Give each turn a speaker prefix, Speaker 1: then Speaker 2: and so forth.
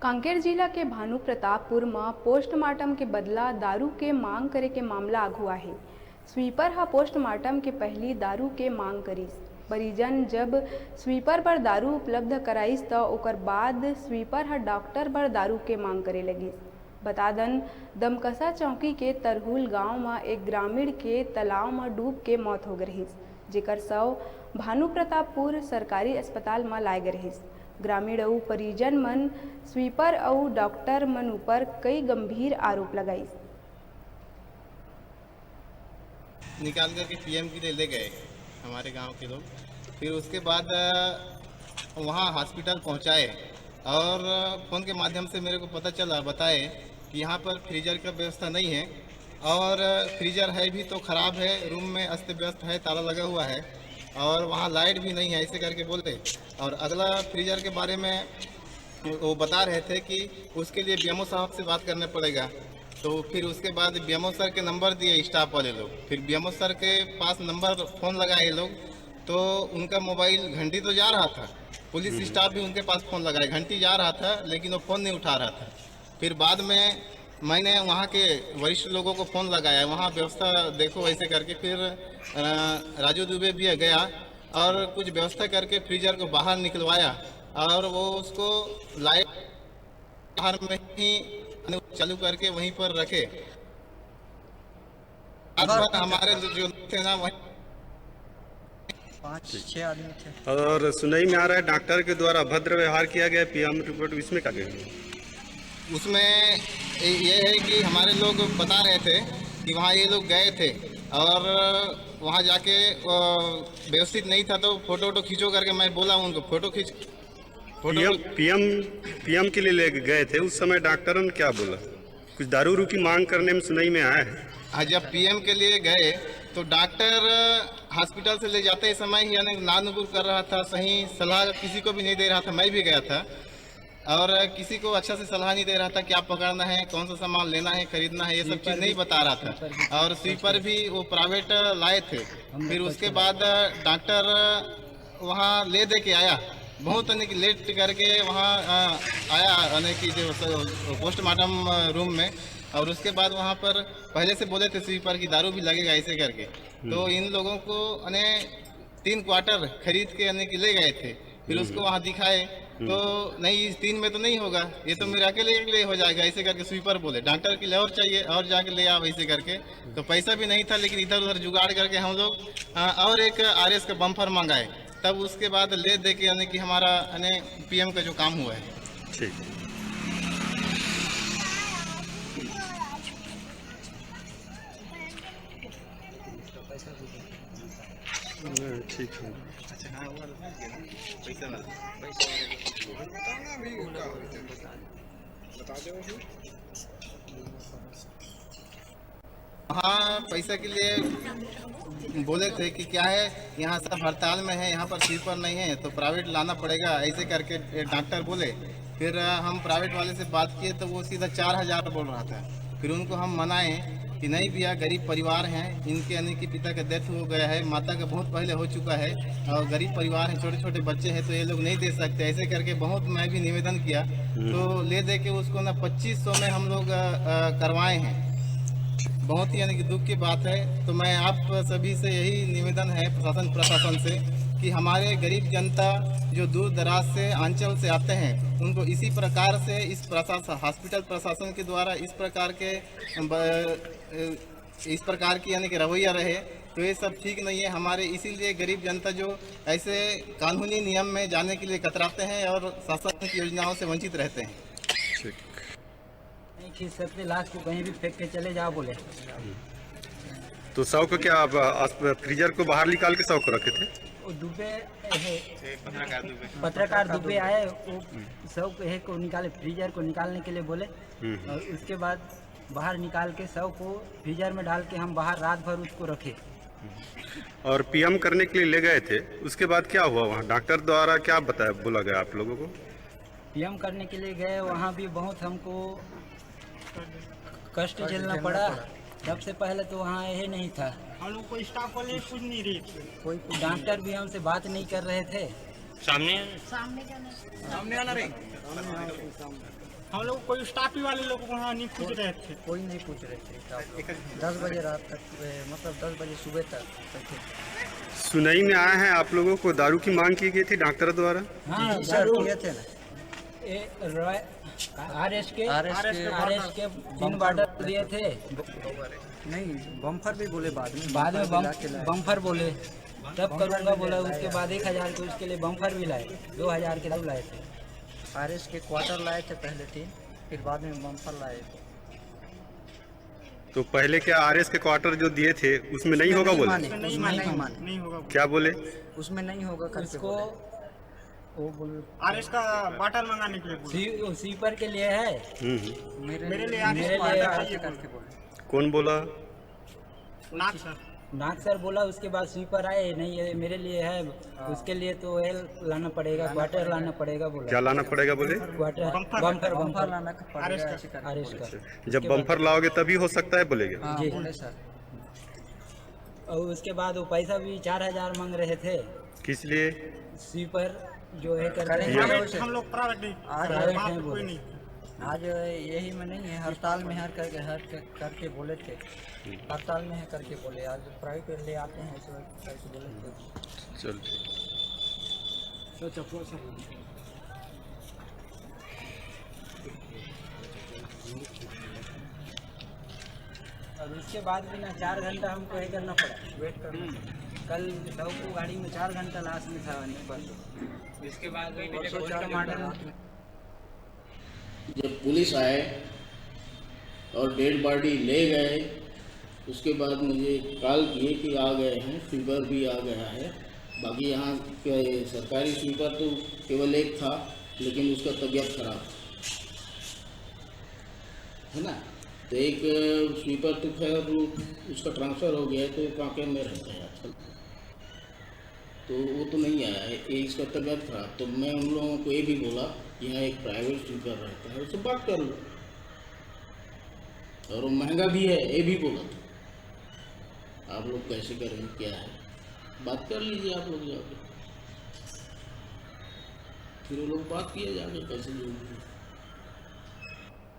Speaker 1: कांकेर जिला के भानु प्रतापपुर में पोस्टमार्टम के बदला दारू के मांग करे के मामला आगू आहे। स्वीपर हा पोस्टमार्टम के पहली दारू के मांग करीस। परिजन जब स्वीपर पर दारू उपलब्ध कराइस तो ओकर बाद स्वीपर हा डॉक्टर पर दारू के मांग करे लगिस। बता दन दमकसा चौकी के तरहुल गांव में एक ग्रामीण के तालाब में डूब के मौत हो गईस, जेकर शव भानु प्रतापपुर सरकारी अस्पताल में लाए गए रहिस। ग्रामीण और परिजन मन स्वीपर और डॉक्टर मन ऊपर कई गंभीर आरोप लगाई।
Speaker 2: निकाल करके पीएम के लिए ले गए हमारे गांव के लोग। फिर उसके बाद वहां हॉस्पिटल पहुंचाए और फ़ोन के माध्यम से मेरे को पता चला, बताए कि यहाँ पर फ्रीजर का व्यवस्था नहीं है और फ्रीजर है भी तो ख़राब है, रूम में अस्त व्यस्त है, ताला लगा हुआ है और वहाँ लाइट भी नहीं है, ऐसे करके बोलते। और अगला फ्रीजर के बारे में वो बता रहे थे कि उसके लिए बीएमओ साहब से बात करना पड़ेगा। तो फिर उसके बाद बीएमओ सर के नंबर दिए स्टाफ वाले लोग। फिर बीएमओ सर के पास नंबर फ़ोन लगाए ये लोग, तो उनका मोबाइल घंटी तो जा रहा था, पुलिस स्टाफ भी उनके पास फ़ोन लगाए, घंटी जा रहा था लेकिन वो फ़ोन नहीं उठा रहा था। फिर बाद में मैंने वहाँ के वरिष्ठ लोगों को फ़ोन लगाया, वहाँ व्यवस्था देखो ऐसे करके। फिर राजू दुबे भी गया और कुछ व्यवस्था करके फ्रीजर को बाहर निकलवाया और वो उसको लाइट बाहर में ही चालू करके वहीं पर रखे। हमारे जो थे ना वहीं
Speaker 3: 5-6 आदमी थे।
Speaker 4: और सुनई में आ रहा है डॉक्टर के द्वारा अभद्र व्यवहार किया गया, पीएम रिपोर्ट, इसमें क्या कहेंगे?
Speaker 2: उसमें ये है कि हमारे लोग बता रहे थे कि वहाँ ये लोग गए थे और वहाँ जाके व्यवस्थित नहीं था, तो फोटो खींचो करके मैं बोला उनको, फोटो
Speaker 4: पीएम के लिए ले गए थे। उस समय डॉक्टर ने क्या बोला? कुछ दारू उरू की मांग करने में सुनई में आया है।
Speaker 2: हाँ, जब पीएम के लिए गए तो डॉक्टर हॉस्पिटल से ले जाते समय ही यानी नानुपुर कर रहा था, सही सलाह किसी को भी नहीं दे रहा था। मैं भी गया था और किसी को अच्छा से सलाह नहीं दे रहा था, क्या पकड़ना है, कौन सा सामान लेना है, खरीदना है, ये सब चीज़ नहीं बता रहा था। और स्वीपर भी वो प्राइवेट लाए थे। फिर उसके बाद डॉक्टर वहाँ ले दे के आया, बहुत यानी कि लेट करके वहाँ आया यानी कि जो पोस्टमार्टम रूम में। और उसके बाद वहाँ पर पहले से बोले थे स्वीपर की दारू भी लगेगा ऐसे करके। तो इन लोगों को यानी 3 क्वार्टर खरीद के यानी कि ले गए थे। फिर उसको वहाँ दिखाए तो नहीं, 3 में तो नहीं होगा, ये तो मेरे अकेले के लिए हो जाएगा ऐसे करके स्वीपर बोले। डॉक्टर के लिए और चाहिए और जाके ले आओ ऐसे करके। तो पैसा भी नहीं था, लेकिन इधर उधर जुगाड़ करके हम लोग और एक RS का बम्फर मंगाए। तब उसके बाद ले दे के यानी कि हमारा यानी पीएम का जो काम हुआ है।
Speaker 4: ठीक ठीक है।
Speaker 2: हाँ, पैसा के लिए बोले थे कि क्या है, यहाँ सब हड़ताल में है, यहाँ पर स्लीपर नहीं है तो प्राइवेट लाना पड़ेगा ऐसे करके डॉक्टर बोले। फिर हम प्राइवेट वाले से बात किए तो वो सीधा 4000 बोल रहा था। फिर उनको हम मनाए कि नहीं भैया, गरीब परिवार हैं, इनके यानी कि पिता का डेथ हो गया है, माता का बहुत पहले हो चुका है और गरीब परिवार हैं, छोटे छोटे बच्चे हैं, तो ये लोग नहीं दे सकते ऐसे करके बहुत मैं भी निवेदन किया। तो ले दे के उसको ना 2500 में हम लोग करवाए हैं। बहुत ही यानी कि दुख की बात है। तो मैं आप सभी से यही निवेदन है प्रशासन से कि हमारे गरीब जनता जो दूर दराज से अंचल से आते हैं उनको इसी प्रकार से इस प्रशासन हॉस्पिटल प्रशासन के द्वारा इस प्रकार की यानी कि रवैया रहे तो ये सब ठीक नहीं है हमारे। इसीलिए गरीब जनता जो ऐसे कानूनी नियम में जाने के लिए कतराते हैं और शासन की योजनाओं से वंचित रहते हैं।
Speaker 3: नहीं खींच सकते, लाश को कहीं भी फेंक के चले जाओ बोले।
Speaker 4: तो शव को क्या आप फ्रीजर को बाहर निकाल के शव को रखे थे?
Speaker 3: वो दुबे पत्रकार दुबे आए, वो शव को निकाले, फ्रीजर को निकालने के लिए बोले और उसके बाद बाहर निकाल के शव को फ्रीजर में डाल के हम बाहर रात भर उसको रखे।
Speaker 4: और पीएम करने के लिए ले गए थे, उसके बाद क्या हुआ? वहाँ डॉक्टर द्वारा क्या बताया, बोला गया आप लोगों को?
Speaker 3: पीएम करने के लिए गए, वहाँ भी बहुत हमको कष्ट झेलना पड़ा। सबसे पहले तो वहाँ यही नहीं था,
Speaker 5: हम लोग को स्टाफ वाले कुछ नहीं रही थी,
Speaker 3: कोई डॉक्टर भी हमसे बात नहीं कर रहे थे
Speaker 5: सामने
Speaker 6: हम लोग कोई स्टाफ ही वाले लोग वहाँ नहीं पूछ रहे थे।
Speaker 3: कोई नहीं पूछ रहे थे स्टाफ लोग। 10 बजे रात तक मतलब 10 बजे सुबह तक थे।
Speaker 4: सुनई में आया है आप लोगों को दारू की मांग की गई थी डॉक्टर द्वारा।
Speaker 3: हाँ दारू किए थे ना। आरएस के 3 बॉटल दिए थे। नहीं बम्फर भी बोले बाद में बम्फर बोले तब करूँगा बोला। उसके बाद 1000 के उसके लिए बम्फर भी लाए। 2000 के तब लाए थे। आरएस के क्वार्टर लाए थे पहले 3, फिर बाद में बम्फर लाए थे।
Speaker 4: तो पहले क्या आरएस के क्वार्टर जो दिए थे उसमें नहीं होगा बोले?
Speaker 6: नहीं होगा।
Speaker 4: क्या बोले?
Speaker 3: उसमें नहीं होगा करके
Speaker 6: उसको
Speaker 3: वो बोले
Speaker 6: आरएस का बाटल मंगाने के लिए बोले।
Speaker 3: स्वीपर के लिए है।
Speaker 6: मेरे लिए
Speaker 3: करके बोले।
Speaker 4: कौन बोला?
Speaker 3: नाग सर बोला। उसके बाद स्वीपर आए नहीं ये मेरे लिए है। उसके लिए तो एल लाना पड़ेगा, क्वार्टर लाना पड़ेगा बोला।
Speaker 4: क्या लाना पड़ेगा बोले?
Speaker 3: क्वार्टर बम्फर लाना पड़ेगा आरएस का।
Speaker 4: जब बम्फर लाओगे तभी हो सकता है बोलेगे।
Speaker 3: जी बोले सर। और उसके बाद वो पैसा भी 4000 मांग रहे थे।
Speaker 4: किस लिए?
Speaker 3: स्वीपर जो है करते हैं
Speaker 6: हम लोग प्राइवेट
Speaker 3: हैं बोले। आज यही में नहीं है, हड़ताल में है करके बोले थे। हड़ताल में है करके बोले। आज प्राइवेट ले आते हैं इस वक्त करके बोले थे।
Speaker 4: चल
Speaker 3: और उसके बाद भी ना 4 घंटा हमको ये करना पड़ा, वेट करना पड़ा। कल सब को गाड़ी में 4 घंटा लाश में था बस। इसके बाद
Speaker 7: जब पुलिस आए और डेड बॉडी ले गए, उसके बाद मुझे कॉल किए कि आ गए हैं, स्वीपर भी आ गया है। बाकी यहाँ सरकारी स्वीपर तो केवल एक था, लेकिन उसका तबीयत खराब है ना। तो एक स्वीपर तो खैर उसका ट्रांसफ़र हो गया है, तो कांके में रहता है आजकल, तो वो तो नहीं आया है। इसका तबीयत खराब। तो मैं उन लोगों को ये भी बोला यहाँ एक प्राइवेट स्वीपर रहता है, उससे बात कर लो, और वो महंगा भी है, ये भी बोला था। आप लोग कैसे करें, क्या है, बात कर लीजिए आप लोग जाके। फिर वो लोग बात किए जाके कैसे जो